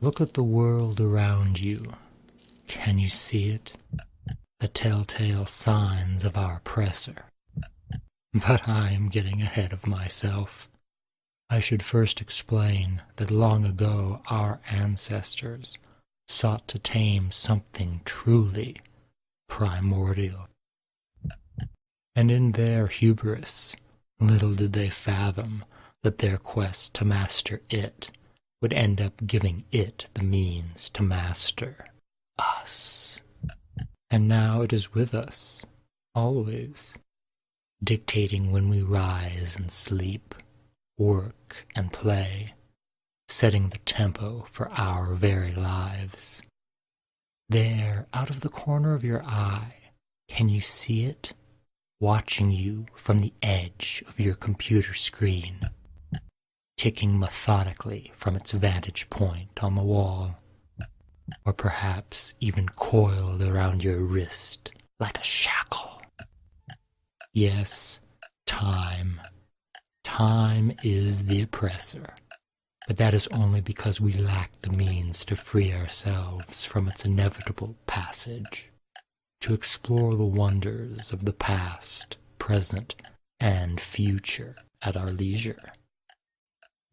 Look at the world around you. Can you see it? The telltale signs of our oppressor. But I am getting ahead of myself. I should first explain that long ago our ancestors sought to tame something truly primordial. And in their hubris, little did they fathom that their quest to master it would end up giving it the means to master us. And now it is with us, always, dictating when we rise and sleep, work and play, setting the tempo for our very lives. There, out of the corner of your eye, can you see it? Watching you from the edge of your computer screen, ticking methodically from its vantage point on the wall, or perhaps even coiled around your wrist like a shackle. Yes, time. Time is the oppressor, but that is only because we lack the means to free ourselves from its inevitable passage, to explore the wonders of the past, present, and future at our leisure.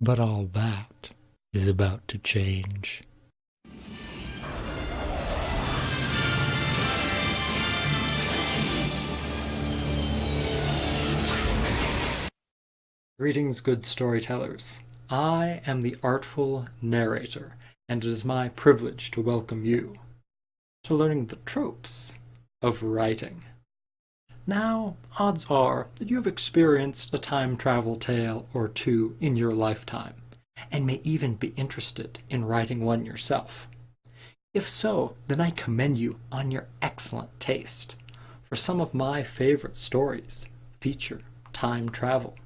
But all that is about to change. Greetings, good storytellers. I am the Artful Narrator, and it is my privilege to welcome you to learning the tropes of writing. Now, odds are that you have experienced a time travel tale or two in your lifetime, and may even be interested in writing one yourself. If so, then I commend you on your excellent taste, for some of my favorite stories feature time travel.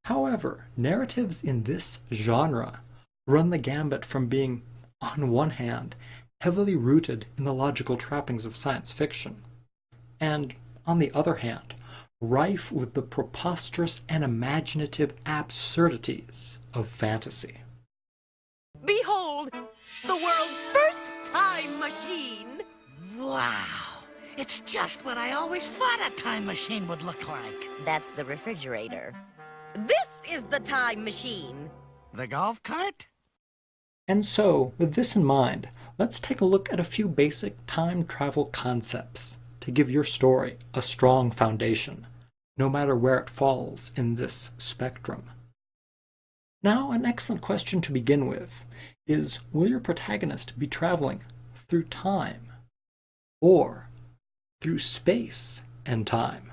However, narratives in this genre run the gambit from being, on one hand, heavily rooted in the logical trappings of science fiction, and, on the other hand, rife with the preposterous and imaginative absurdities of fantasy. Behold, the world's first time machine! Wow! It's just what I always thought a time machine would look like. That's the refrigerator. This is the time machine! The golf cart? And so, with this in mind, let's take a look at a few basic time travel concepts to give your story a strong foundation, no matter where it falls in this spectrum. Now, an excellent question to begin with is, will your protagonist be traveling through time or through space and time?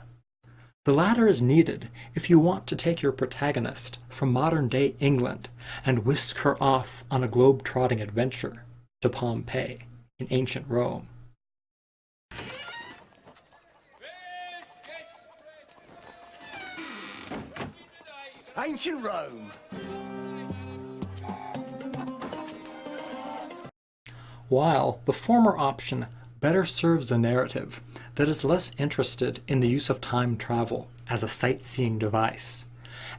The latter is needed if you want to take your protagonist from modern-day England and whisk her off on a globe-trotting adventure to Pompeii in ancient Rome. Ancient Rome! While the former option better serves a narrative that is less interested in the use of time travel as a sightseeing device,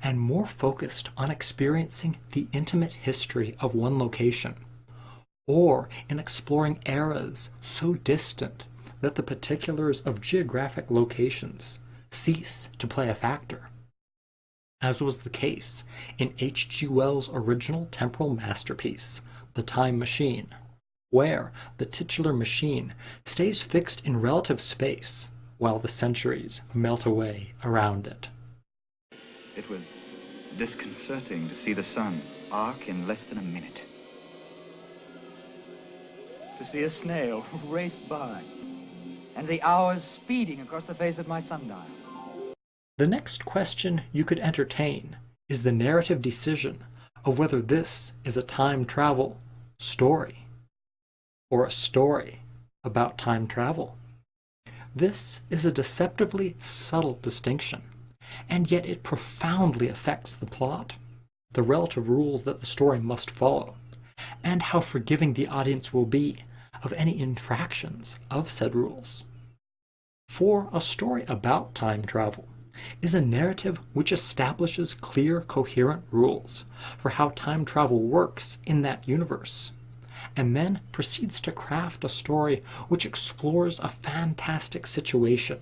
and more focused on experiencing the intimate history of one location, or in exploring eras so distant that the particulars of geographic locations cease to play a factor, as was the case in H.G. Wells' original temporal masterpiece, The Time Machine, where the titular machine stays fixed in relative space while the centuries melt away around it. It was disconcerting to see the sun arc in less than a minute. To see a snail race by, and the hours speeding across the face of my sundial. The next question you could entertain is the narrative decision of whether this is a time travel story or a story about time travel. This is a deceptively subtle distinction, and yet it profoundly affects the plot, the relative rules that the story must follow, and how forgiving the audience will be of any infractions of said rules. For a story about time travel is a narrative which establishes clear, coherent rules for how time travel works in that universe, and then proceeds to craft a story which explores a fantastic situation,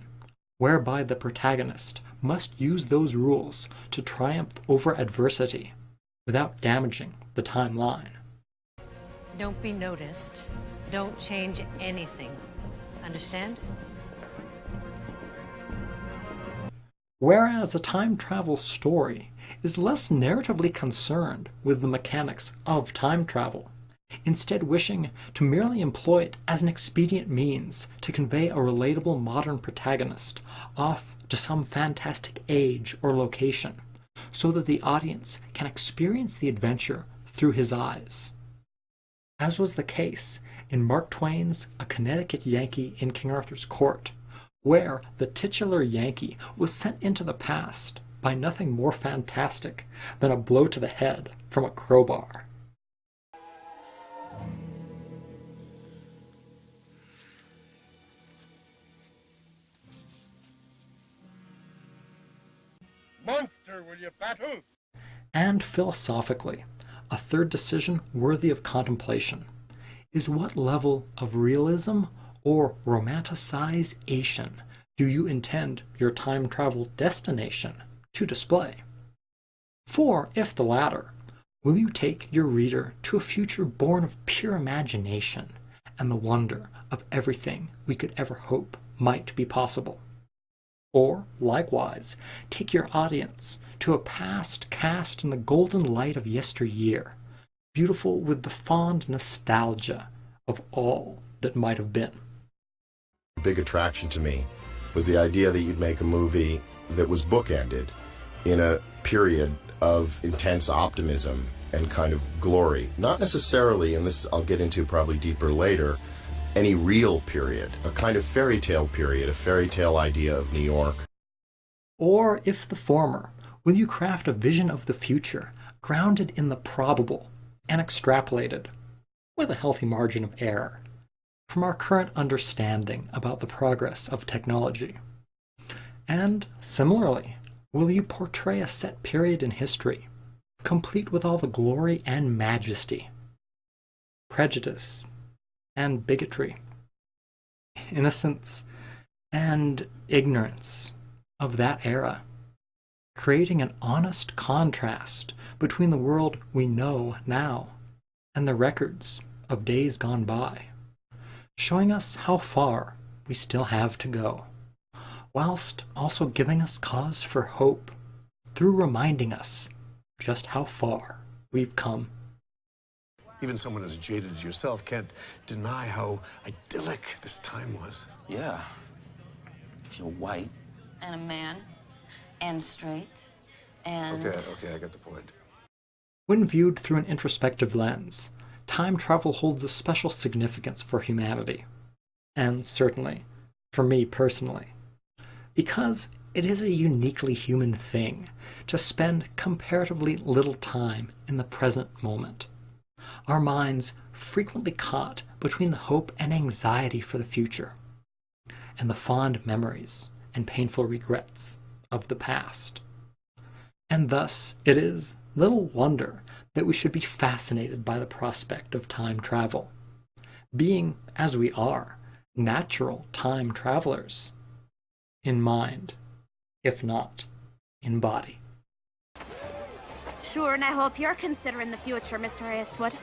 whereby the protagonist must use those rules to triumph over adversity without damaging the timeline. Don't be noticed. Don't change anything. Understand? Whereas a time travel story is less narratively concerned with the mechanics of time travel, instead wishing to merely employ it as an expedient means to convey a relatable modern protagonist off to some fantastic age or location, so that the audience can experience the adventure through his eyes. As was the case in Mark Twain's A Connecticut Yankee in King Arthur's Court, where the titular Yankee was sent into the past by nothing more fantastic than a blow to the head from a crowbar. Monster, will you battle? And philosophically, a third decision worthy of contemplation is what level of realism or romanticization do you intend your time travel destination to display? For, if the latter, will you take your reader to a future born of pure imagination and the wonder of everything we could ever hope might be possible? Or, likewise, take your audience to a past cast in the golden light of yesteryear, beautiful with the fond nostalgia of all that might have been? The big attraction to me was the idea that you'd make a movie that was bookended in a period of intense optimism and kind of glory. Not necessarily, and this I'll get into probably deeper later, any real period, a kind of fairy tale period, a fairy tale idea of New York. Or, if the former, will you craft a vision of the future grounded in the probable and extrapolated, with a healthy margin of error, from our current understanding about the progress of technology? And, similarly, will you portray a set period in history, complete with all the glory and majesty, prejudice and bigotry, innocence and ignorance of that era, creating an honest contrast between the world we know now and the records of days gone by, showing us how far we still have to go, whilst also giving us cause for hope through reminding us just how far we've come. Even someone as jaded as yourself can't deny how idyllic this time was. Yeah. If you're white. And a man. And straight. And... Okay, I get the point. When viewed through an introspective lens, time travel holds a special significance for humanity. And certainly, for me personally. Because it is a uniquely human thing to spend comparatively little time in the present moment. Our minds frequently caught between the hope and anxiety for the future, and the fond memories and painful regrets of the past. And thus, it is little wonder that we should be fascinated by the prospect of time travel, being, as we are, natural time travelers, in mind, if not in body. Sure, and I hope you're considering the future, Mr. Eastwood.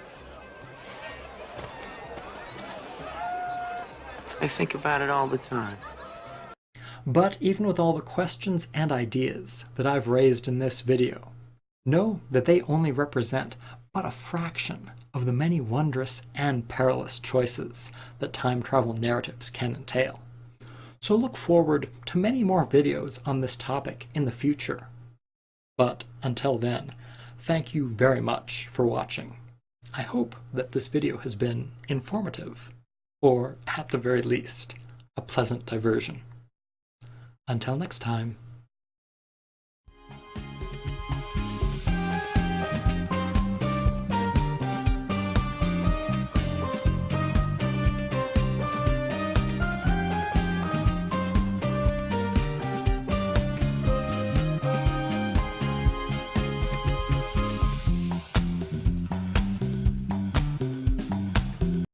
I think about it all the time. But even with all the questions and ideas that I've raised in this video, know that they only represent but a fraction of the many wondrous and perilous choices that time travel narratives can entail. So look forward to many more videos on this topic in the future. But until then, thank you very much for watching. I hope that this video has been informative, or at the very least, a pleasant diversion. Until next time.